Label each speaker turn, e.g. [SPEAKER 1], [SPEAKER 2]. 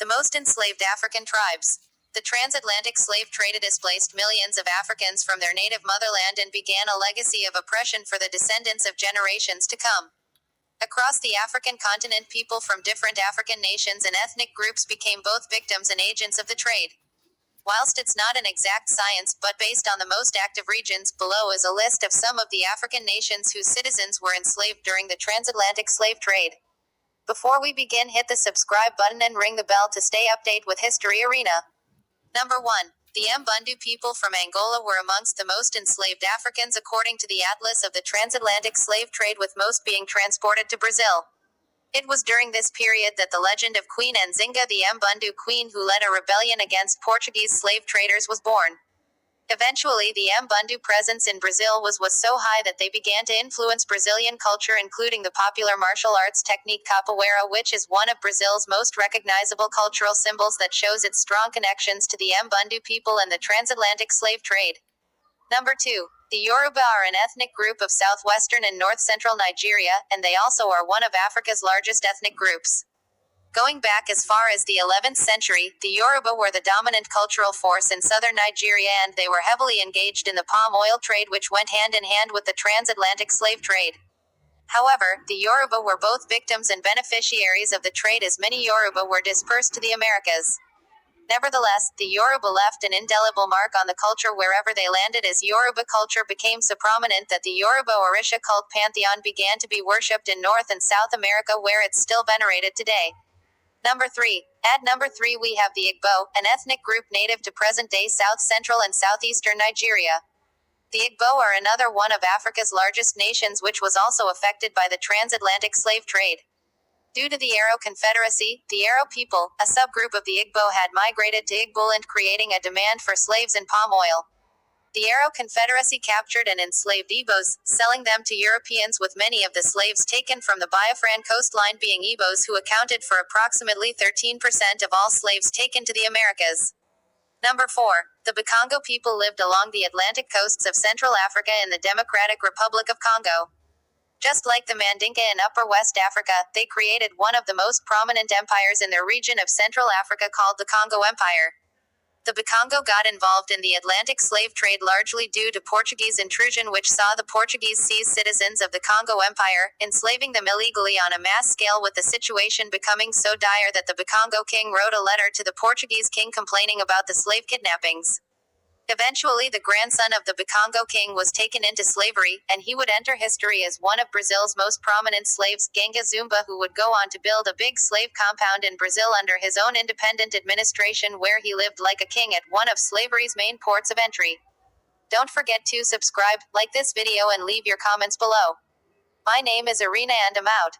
[SPEAKER 1] The most enslaved African tribes. The transatlantic slave trade displaced millions of Africans from their native motherland and began a legacy of oppression for the descendants of generations to come. Across the African continent, people from different African nations and ethnic groups became both victims and agents of the trade. Whilst it's not an exact science, but based on the most active regions, below is a list of some of the African nations whose citizens were enslaved during the transatlantic slave trade. Before we begin, hit the subscribe button and ring the bell to stay updated with History Arena. Number 1. The Mbundu people from Angola were amongst the most enslaved Africans according to the Atlas of the Transatlantic Slave Trade, with most being transported to Brazil. It was during this period that the legend of Queen Nzinga, the Mbundu queen who led a rebellion against Portuguese slave traders, was born. Eventually, the Mbundu presence in Brazil was so high that they began to influence Brazilian culture, including the popular martial arts technique capoeira, which is one of Brazil's most recognizable cultural symbols that shows its strong connections to the Mbundu people and the transatlantic slave trade. Number 2. The Yoruba are an ethnic group of southwestern and north-central Nigeria, and they also are one of Africa's largest ethnic groups. Going back as far as the 11th century, the Yoruba were the dominant cultural force in southern Nigeria, and they were heavily engaged in the palm oil trade, which went hand in hand with the transatlantic slave trade. However, the Yoruba were both victims and beneficiaries of the trade, as many Yoruba were dispersed to the Americas. Nevertheless, the Yoruba left an indelible mark on the culture wherever they landed, as Yoruba culture became so prominent that the Yoruba Orisha cult pantheon began to be worshipped in North and South America, where it's still venerated today. Number 3. At number 3 we have the Igbo, an ethnic group native to present-day South Central and Southeastern Nigeria. The Igbo are another one of Africa's largest nations, which was also affected by the transatlantic slave trade. Due to the Aro Confederacy, the Aro people, a subgroup of the Igbo, had migrated to Igboland, creating a demand for slaves and palm oil. The Aro Confederacy captured and enslaved Igbos, selling them to Europeans, with many of the slaves taken from the Biafran coastline being Igbos, who accounted for approximately 13% of all slaves taken to the Americas. Number 4. The Bakongo people lived along the Atlantic coasts of Central Africa in the Democratic Republic of Congo. Just like the Mandinka in Upper West Africa, they created one of the most prominent empires in their region of Central Africa, called the Congo Empire. The Bakongo got involved in the Atlantic slave trade largely due to Portuguese intrusion, which saw the Portuguese seize citizens of the Congo Empire, enslaving them illegally on a mass scale, with the situation becoming so dire that the Bakongo king wrote a letter to the Portuguese king complaining about the slave kidnappings. Eventually, the grandson of the Bakongo king was taken into slavery, and he would enter history as one of Brazil's most prominent slaves, Ganga Zumba, who would go on to build a big slave compound in Brazil under his own independent administration, where he lived like a king at one of slavery's main ports of entry. Don't forget to subscribe, like this video, and leave your comments below. My name is Arena, and I'm out.